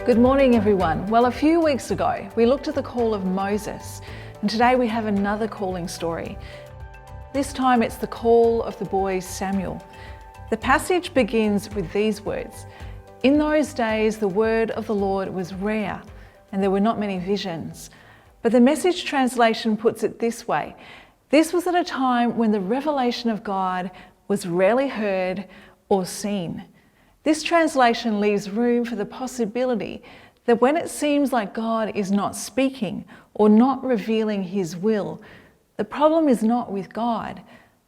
Good morning, everyone. Well, a few weeks ago, we looked at the call of Moses, and today we have another calling story. This time it's the call of the boy Samuel. The passage begins with these words: "In those days, the word of the Lord was rare, and there were not many visions." But the Message translation puts it this way: "This was at a time when the revelation of God was rarely heard or seen." This translation leaves room for the possibility that when it seems like God is not speaking or not revealing his will, the problem is not with God,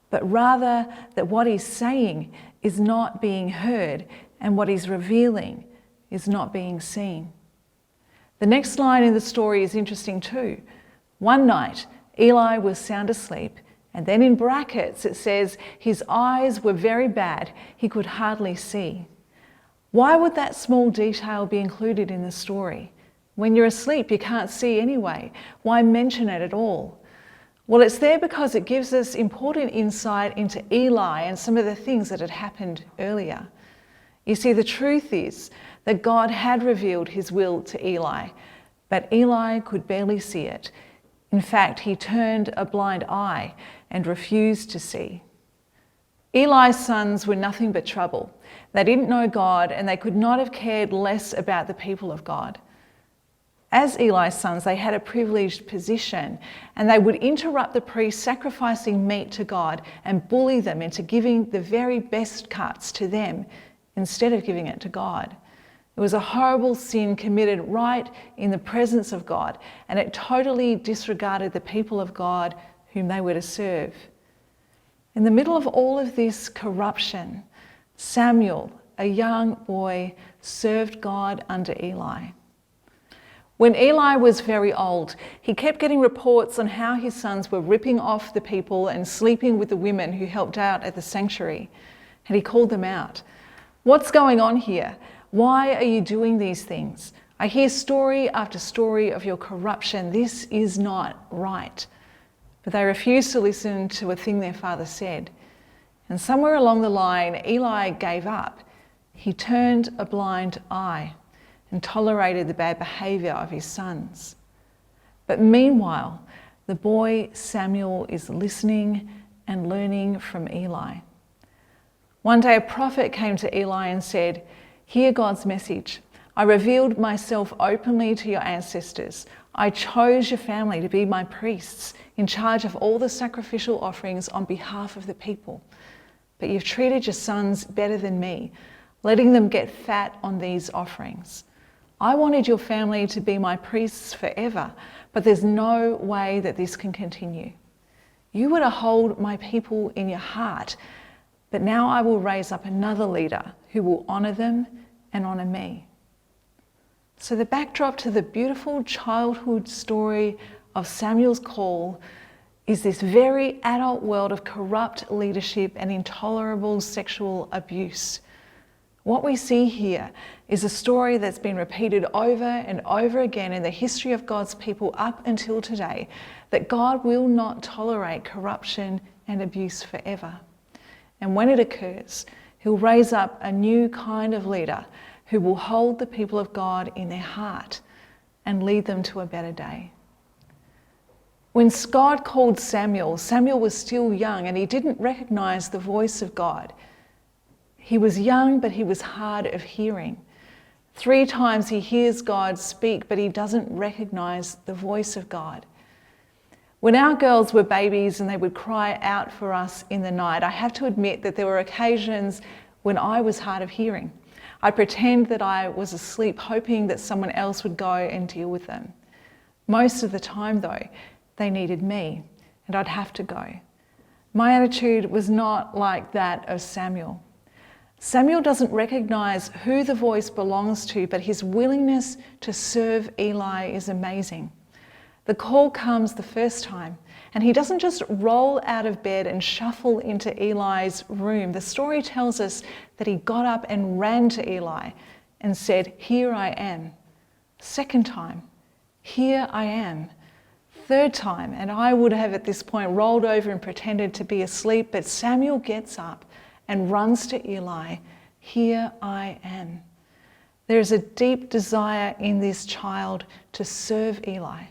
but rather that what he's saying is not being heard and what he's revealing is not being seen. The next line in the story is interesting too. One night, Eli was sound asleep, and then in brackets it says his eyes were very bad, he could hardly see. Why would that small detail be included in the story? When you're asleep, you can't see anyway. Why mention it at all? Well, it's there because it gives us important insight into Eli and some of the things that had happened earlier. You see, the truth is that God had revealed his will to Eli, but Eli could barely see it. In fact, he turned a blind eye and refused to see. Eli's sons were nothing but trouble. They didn't know God, and they could not have cared less about the people of God. As Eli's sons, they had a privileged position, and they would interrupt the priests sacrificing meat to God and bully them into giving the very best cuts to them instead of giving it to God. It was a horrible sin committed right in the presence of God, and it totally disregarded the people of God whom they were to serve. In the middle of all of this corruption, Samuel, a young boy, served God under Eli. When Eli was very old, he kept getting reports on how his sons were ripping off the people and sleeping with the women who helped out at the sanctuary. And he called them out. "What's going on here? Why are you doing these things? I hear story after story of your corruption. This is not right." But they refused to listen to a thing their father said. And somewhere along the line, Eli gave up. He turned a blind eye and tolerated the bad behaviour of his sons. But meanwhile, the boy Samuel is listening and learning from Eli. One day a prophet came to Eli and said, "Hear God's message. I revealed myself openly to your ancestors. I chose your family to be my priests, in charge of all the sacrificial offerings on behalf of the people. But you've treated your sons better than me, letting them get fat on these offerings. I wanted your family to be my priests forever, but there's no way that this can continue. You were to hold my people in your heart, but now I will raise up another leader who will honour them and honour me." So the backdrop to the beautiful childhood story of Samuel's call is this very adult world of corrupt leadership and intolerable sexual abuse. What we see here is a story that's been repeated over and over again in the history of God's people up until today, that God will not tolerate corruption and abuse forever. And when it occurs, he'll raise up a new kind of leader who will hold the people of God in their heart and lead them to a better day. When God called Samuel, Samuel was still young and he didn't recognize the voice of God. He was young, but he was hard of hearing. 3 times he hears God speak, but he doesn't recognize the voice of God. When our girls were babies and they would cry out for us in the night, I have to admit that there were occasions when I was hard of hearing. I pretend that I was asleep, hoping that someone else would go and deal with them. Most of the time, though, they needed me, and I'd have to go. My attitude was not like that of Samuel. Samuel doesn't recognize who the voice belongs to, but his willingness to serve Eli is amazing. The call comes the first time, and he doesn't just roll out of bed and shuffle into Eli's room. The story tells us that he got up and ran to Eli and said, "Here I am." Second time, "Here I am." Third time, and I would have at this point rolled over and pretended to be asleep, but Samuel gets up and runs to Eli, "Here I am." There is a deep desire in this child to serve Eli.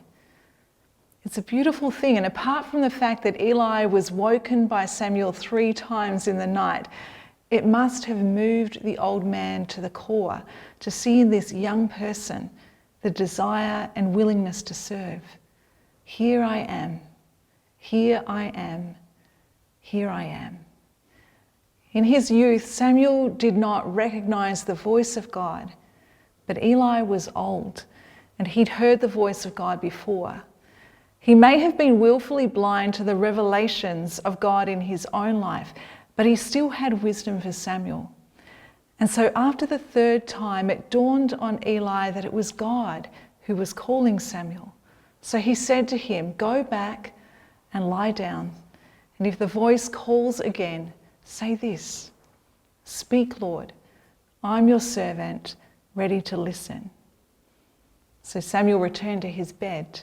It's a beautiful thing, and apart from the fact that Eli was woken by Samuel 3 times in the night, it must have moved the old man to the core to see in this young person the desire and willingness to serve. Here I am, here I am, here I am. In his youth, Samuel did not recognize the voice of God, but Eli was old and he'd heard the voice of God before. He may have been willfully blind to the revelations of God in his own life, but he still had wisdom for Samuel. And so after the 3rd time, it dawned on Eli that it was God who was calling Samuel. So he said to him, "Go back and lie down. And if the voice calls again, say this, 'Speak, Lord, I'm your servant, ready to listen.'" So Samuel returned to his bed.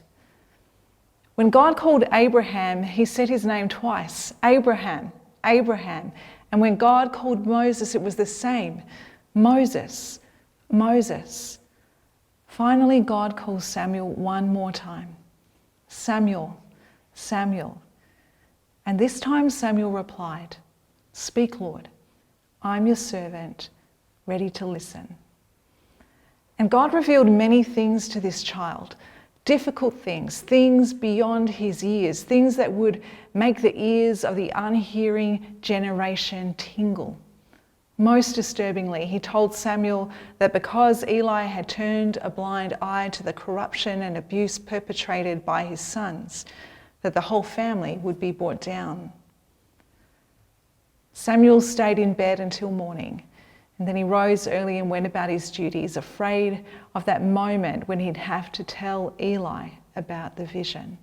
When God called Abraham, he said his name twice, Abraham, Abraham. And when God called Moses, it was the same, Moses, Moses. Finally, God calls Samuel one more time, Samuel, Samuel. And this time Samuel replied, "Speak, Lord, I'm your servant, ready to listen." And God revealed many things to this child, difficult things, things beyond his ears, things that would make the ears of the unhearing generation tingle. Most disturbingly, he told Samuel that because Eli had turned a blind eye to the corruption and abuse perpetrated by his sons, that the whole family would be brought down. Samuel stayed in bed until morning, and then he rose early and went about his duties, afraid of that moment when he'd have to tell Eli about the vision.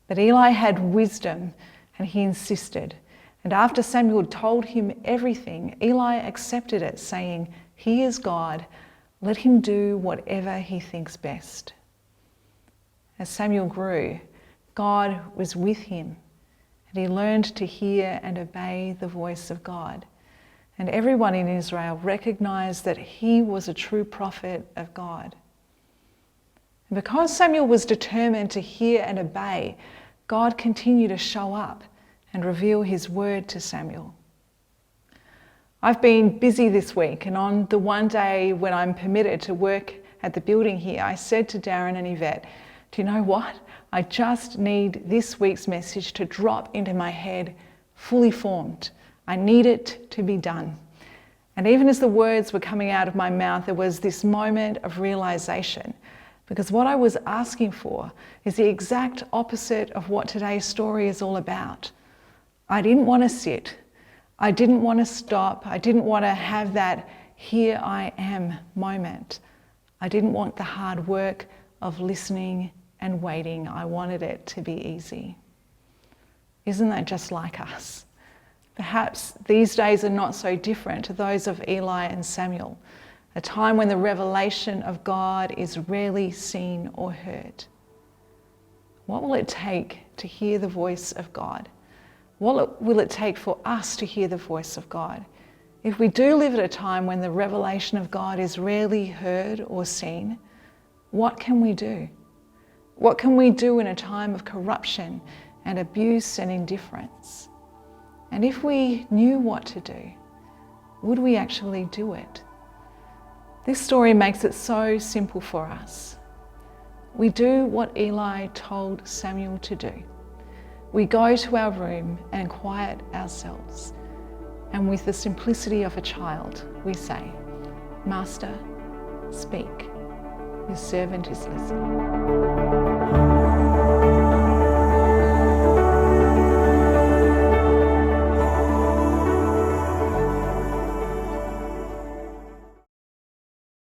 But Eli had wisdom, and he insisted. And after Samuel told him everything, Eli accepted it, saying, "He is God, let him do whatever he thinks best." As Samuel grew, God was with him, and he learned to hear and obey the voice of God. And everyone in Israel recognized that he was a true prophet of God. And because Samuel was determined to hear and obey, God continued to show up and reveal his word to Samuel. I've been busy this week, and on the one day when I'm permitted to work at the building here, I said to Darren and Yvette, "Do you know what? I just need this week's message to drop into my head fully formed. I need it to be done." And even as the words were coming out of my mouth, there was this moment of realization, because what I was asking for is the exact opposite of what today's story is all about. I didn't want to sit. I didn't want to stop. I didn't want to have that "here I am" moment. I didn't want the hard work of listening and waiting. I wanted it to be easy. Isn't that just like us? Perhaps these days are not so different to those of Eli and Samuel, a time when the revelation of God is rarely seen or heard. What will it take to hear the voice of God? What will it take for us to hear the voice of God? If we do live at a time when the revelation of God is rarely heard or seen, what can we do? What can we do in a time of corruption and abuse and indifference? And if we knew what to do, would we actually do it? This story makes it so simple for us. We do what Eli told Samuel to do. We go to our room and quiet ourselves. And with the simplicity of a child, we say, "Master, speak. Your servant is listening."